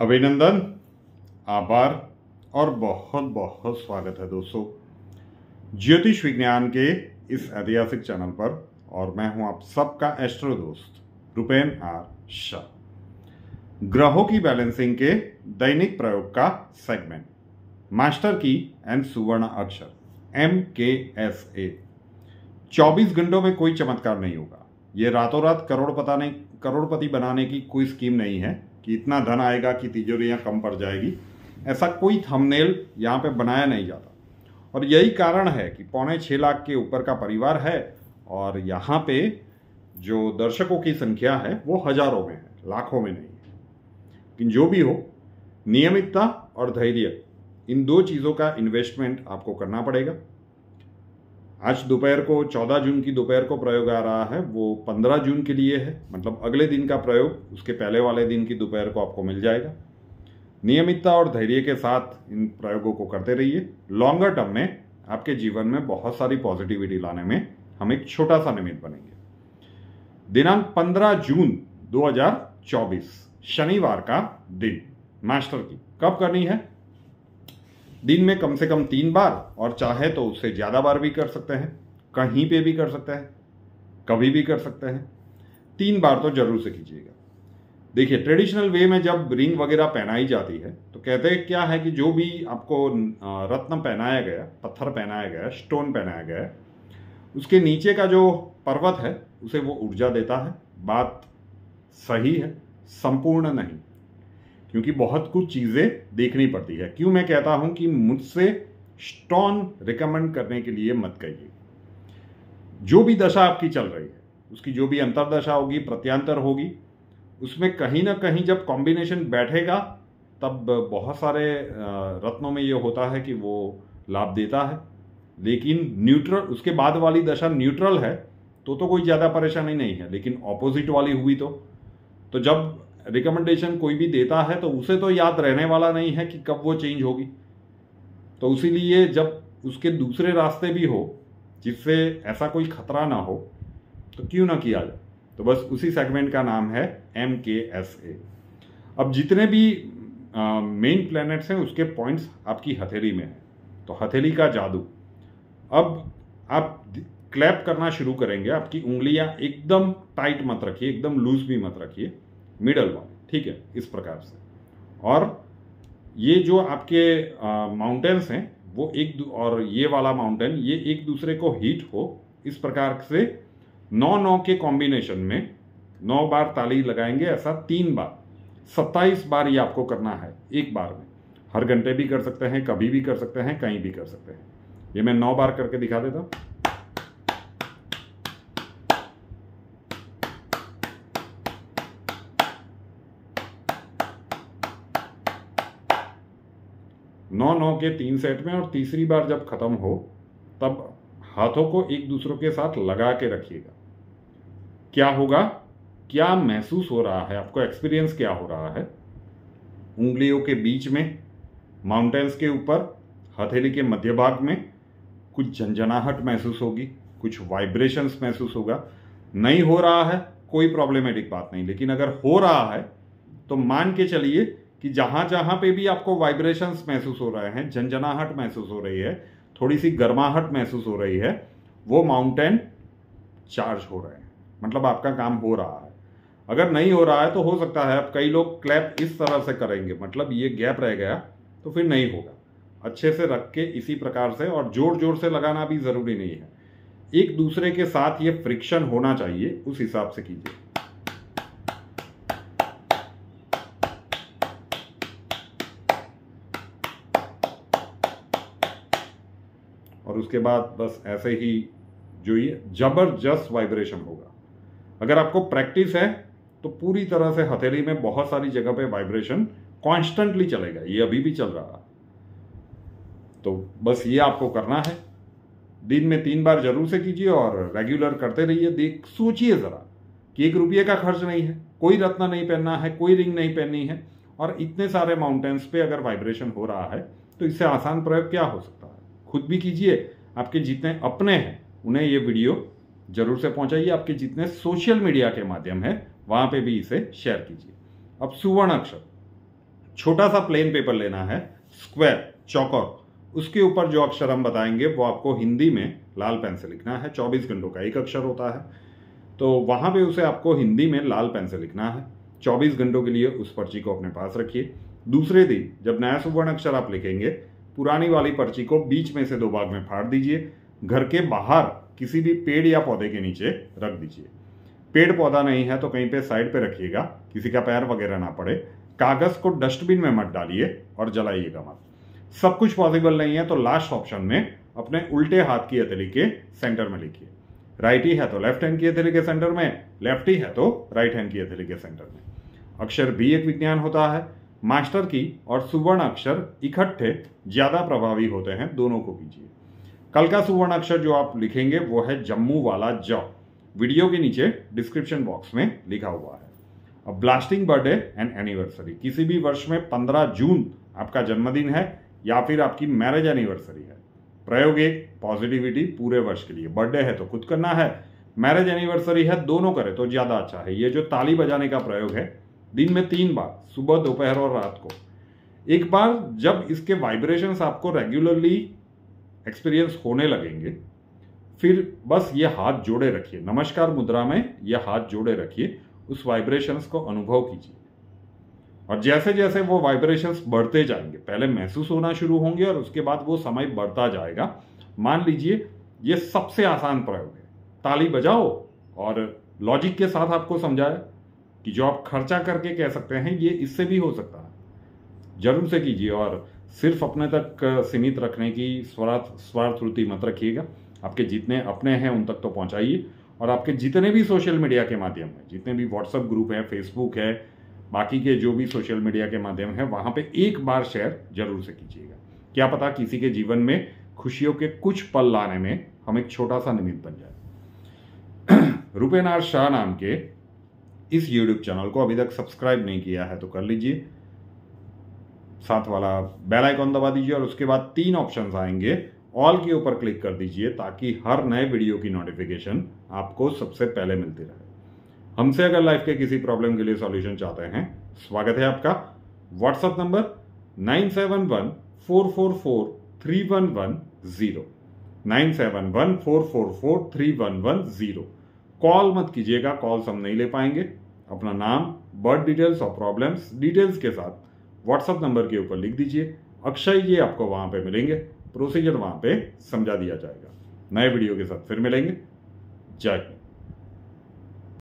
अभिनंदन, आभार और बहुत बहुत स्वागत है दोस्तों ज्योतिष विज्ञान के इस ऐतिहासिक चैनल पर। और मैं हूं आप सबका एस्ट्रो दोस्त रुपेन आर शाह। ग्रहों की बैलेंसिंग के दैनिक प्रयोग का सेगमेंट मास्टर की एंड सुवर्ण अक्षर MKSA। 24 घंटों में कोई चमत्कार नहीं होगा। ये रातों रात करोड़पति बनाने की कोई स्कीम नहीं है कि इतना धन आएगा कि तिजोरियां कम पड़ जाएगी। ऐसा कोई थंबनेल यहाँ पे बनाया नहीं जाता। और यही कारण है कि 6.25 लाख के ऊपर का परिवार है और यहाँ पे जो दर्शकों की संख्या है वो हजारों में है, लाखों में नहीं है। लेकिन जो भी हो, नियमितता और धैर्य, इन दो चीज़ों का इन्वेस्टमेंट आपको करना पड़ेगा। आज दोपहर को 14 जून की दोपहर को प्रयोग आ रहा है, वो 15 जून के लिए है। मतलब अगले दिन का प्रयोग उसके पहले वाले दिन की दोपहर को आपको मिल जाएगा। नियमितता और धैर्य के साथ इन प्रयोगों को करते रहिए। लॉन्गर टर्म में आपके जीवन में बहुत सारी पॉजिटिविटी लाने में हम एक छोटा सा निमित्त बनेंगे। दिनांक 15 जून 2024 शनिवार का दिन मास्टर की कब करनी है? दिन में कम से कम 3 बार, और चाहे तो उससे ज़्यादा बार भी कर सकते हैं। कहीं पे भी कर सकते हैं, कभी भी कर सकते हैं। 3 बार तो जरूर से कीजिएगा। देखिए, ट्रेडिशनल वे में जब रिंग वगैरह पहनाई जाती है तो कहते हैं क्या है कि जो भी आपको रत्न पहनाया गया, पत्थर पहनाया गया, स्टोन पहनाया गया, उसके नीचे का जो पर्वत है उसे वो ऊर्जा देता है। बात सही है, संपूर्ण नहीं, क्योंकि बहुत कुछ चीज़ें देखनी पड़ती है। क्यों मैं कहता हूं कि मुझसे स्टोन रिकमेंड करने के लिए मत कहिए। जो भी दशा आपकी चल रही है, उसकी जो भी अंतरदशा होगी, प्रत्यांतर होगी, उसमें कहीं ना कहीं जब कॉम्बिनेशन बैठेगा तब बहुत सारे रत्नों में ये होता है कि वो लाभ देता है। लेकिन न्यूट्रल, उसके बाद वाली दशा न्यूट्रल है तो कोई ज़्यादा परेशानी नहीं है। लेकिन ऑपोजिट वाली हुई तो जब रिकमेंडेशन कोई भी देता है तो उसे तो याद रहने वाला नहीं है कि कब वो चेंज होगी। तो इसीलिए जब उसके दूसरे रास्ते भी हो जिससे ऐसा कोई खतरा ना हो तो क्यों ना किया जाए। तो बस उसी सेगमेंट का नाम है MKSA। अब जितने भी मेन प्लैनेट्स हैं उसके पॉइंट्स आपकी हथेली में हैं। तो हथेली का जादू, अब आप क्लैप करना शुरू करेंगे। आपकी उंगलियां एकदम टाइट मत रखिए, एकदम लूज भी मत रखिए, मिडल वाले, ठीक है, इस प्रकार से। और ये जो आपके माउंटेन्स हैं वो और ये वाला माउंटेन, ये एक दूसरे को हिट हो, इस प्रकार से 9-9 के कॉम्बिनेशन में 9 बार ताली लगाएंगे। ऐसा 3 बार, 27 बार ये आपको करना है एक बार में। हर घंटे भी कर सकते हैं, कभी भी कर सकते हैं, कहीं भी कर सकते हैं। ये मैं 9 बार करके दिखा देता हूं। नौ के 3 सेट में, और तीसरी बार जब खत्म हो तब हाथों को एक दूसरों के साथ लगा के रखिएगा। क्या होगा, क्या महसूस हो रहा है आपको, एक्सपीरियंस क्या हो रहा है? उंगलियों के बीच में, माउंटेन्स के ऊपर, हथेली के मध्य भाग में कुछ झंझनाहट महसूस होगी, कुछ वाइब्रेशंस महसूस होगा। नहीं हो रहा है कोई प्रॉब्लमेटिक बात नहीं, लेकिन अगर हो रहा है तो मान के चलिए कि जहां जहां पे भी आपको वाइब्रेशंस महसूस हो रहे हैं, झंझनाहट महसूस हो रही है, थोड़ी सी गर्माहट महसूस हो रही है, वो माउंटेन चार्ज हो रहे हैं, मतलब आपका काम हो रहा है। अगर नहीं हो रहा है तो हो सकता है, अब कई लोग क्लैप इस तरह से करेंगे, मतलब ये गैप रह गया तो फिर नहीं होगा। अच्छे से रख के इसी प्रकार से, और जोर जोर से लगाना भी जरूरी नहीं है, एक दूसरे के साथ ये फ्रिक्शन होना चाहिए, उस हिसाब से कीजिए। और उसके बाद बस ऐसे ही जो ये जबरदस्त वाइब्रेशन होगा। अगर आपको प्रैक्टिस है तो पूरी तरह से हथेली में बहुत सारी जगह पे वाइब्रेशन कॉन्स्टेंटली चलेगा। ये अभी भी चल रहा है। तो बस ये आपको करना है। दिन में 3 बार जरूर से कीजिए और रेगुलर करते रहिए। सोचिए जरा कि 1 रुपये का खर्च नहीं है, कोई रत्न नहीं पहनना है, कोई रिंग नहीं पहननी है, और इतने सारे माउंटेन्स पे अगर वाइब्रेशन हो रहा है तो इससे आसान प्रयोग क्या हो सकता है। खुद भी कीजिए, आपके जितने अपने हैं उन्हें ये वीडियो जरूर से पहुंचाइए, आपके जितने सोशल मीडिया के माध्यम है वहां पे भी इसे शेयर कीजिए। अब सुवर्ण अक्षर छोटा सा प्लेन पेपर लेना है, स्क्वायर चौकोर, उसके ऊपर जो अक्षर हम बताएंगे वो आपको हिंदी में लाल पेन से लिखना है। 24 घंटों का एक अक्षर होता है, तो वहां पे उसे आपको हिंदी में लाल पेन से लिखना है। 24 घंटों के लिए उस पर्ची को अपने पास रखिए। दूसरे दिन जब नया सुवर्ण अक्षर आप लिखेंगे, पुरानी वाली पर्ची को बीच में से 2 भाग में फाड़ दीजिए, घर के बाहर किसी भी पेड़ या पौधे के नीचे रख दीजिए। पेड़ पौधा नहीं है तो कहीं पे साइड पे रखिएगा, किसी का पैर वगैरह ना पड़े। कागज को डस्टबिन में मत डालिए और जलाइएगा मत। सब कुछ पॉसिबल नहीं है तो लास्ट ऑप्शन में अपने उल्टे हाथ की हथेली के सेंटर में लिखिए। राइटी है तो लेफ्ट हैंड की हथेली के सेंटर में, लेफ्टी है तो राइट हैंड की हथेली के सेंटर में। अक्षर भी एक विज्ञान होता है। मास्टर की और सुवर्ण अक्षर इकट्ठे ज्यादा प्रभावी होते हैं, दोनों को कीजिए। कल का सुवर्ण अक्षर जो आप लिखेंगे वो है जम्मू वाला ज। वीडियो के नीचे डिस्क्रिप्शन बॉक्स में लिखा हुआ है। अब ब्लास्टिंग बर्थडे एंड एनिवर्सरी, किसी भी वर्ष में 15 जून आपका जन्मदिन है या फिर आपकी मैरिज एनिवर्सरी है। प्रयोग एक, पॉजिटिविटी पूरे वर्ष के लिए। बर्थडे है तो खुद करना है, मैरिज एनिवर्सरी है दोनों करे तो ज्यादा अच्छा है। ये जो ताली बजाने का प्रयोग है, दिन में 3 बार, सुबह, दोपहर और रात को। एक बार जब इसके वाइब्रेशंस आपको रेगुलरली एक्सपीरियंस होने लगेंगे, फिर बस ये हाथ जोड़े रखिए, नमस्कार मुद्रा में ये हाथ जोड़े रखिए, उस वाइब्रेशंस को अनुभव कीजिए। और जैसे जैसे वो वाइब्रेशंस बढ़ते जाएंगे, पहले महसूस होना शुरू होंगे और उसके बाद वो समय बढ़ता जाएगा। मान लीजिए ये सबसे आसान प्रयोग है, ताली बजाओ और लॉजिक के साथ आपको समझाया कि जो आप खर्चा करके कह सकते हैं ये इससे भी हो सकता है। जरूर से कीजिए और सिर्फ अपने तक सीमित रखने की स्वार्थ वृत्ति मत रखिएगा। आपके जितने अपने हैं उन तक तो पहुंचाइए, और आपके जितने भी सोशल मीडिया के माध्यम है, जितने भी व्हाट्सएप ग्रुप है, फेसबुक है, बाकी के जो भी सोशल मीडिया के माध्यम है, वहां पे एक बार शेयर जरूर से कीजिएगा। क्या पता किसी के जीवन में खुशियों के कुछ पल लाने में हम एक छोटा सा निमित्त बन जाए। रुपेनार शाह नाम के इस यूट्यूब चैनल को अभी तक सब्सक्राइब नहीं किया है तो कर लीजिए, साथ वाला बेल आइकॉन दबा दीजिए और उसके बाद 3 ऑप्शंस आएंगे, ऑल के ऊपर क्लिक कर दीजिए ताकि हर नए वीडियो की नोटिफिकेशन आपको सबसे पहले मिलती रहे। हमसे अगर लाइफ के किसी प्रॉब्लम के लिए सॉल्यूशन चाहते हैं, स्वागत है आपका। WhatsApp number 9714443110, 9714443110। कॉल मत कीजिएगा, कॉल्स हम नहीं ले पाएंगे। अपना नाम, बर्थ डिटेल्स और प्रॉब्लम्स डिटेल्स के साथ व्हाट्सएप नंबर के ऊपर लिख दीजिए। अक्षय जी आपको वहां पे मिलेंगे, प्रोसीजर वहां पे समझा दिया जाएगा। नए वीडियो के साथ फिर मिलेंगे। जय हिंद।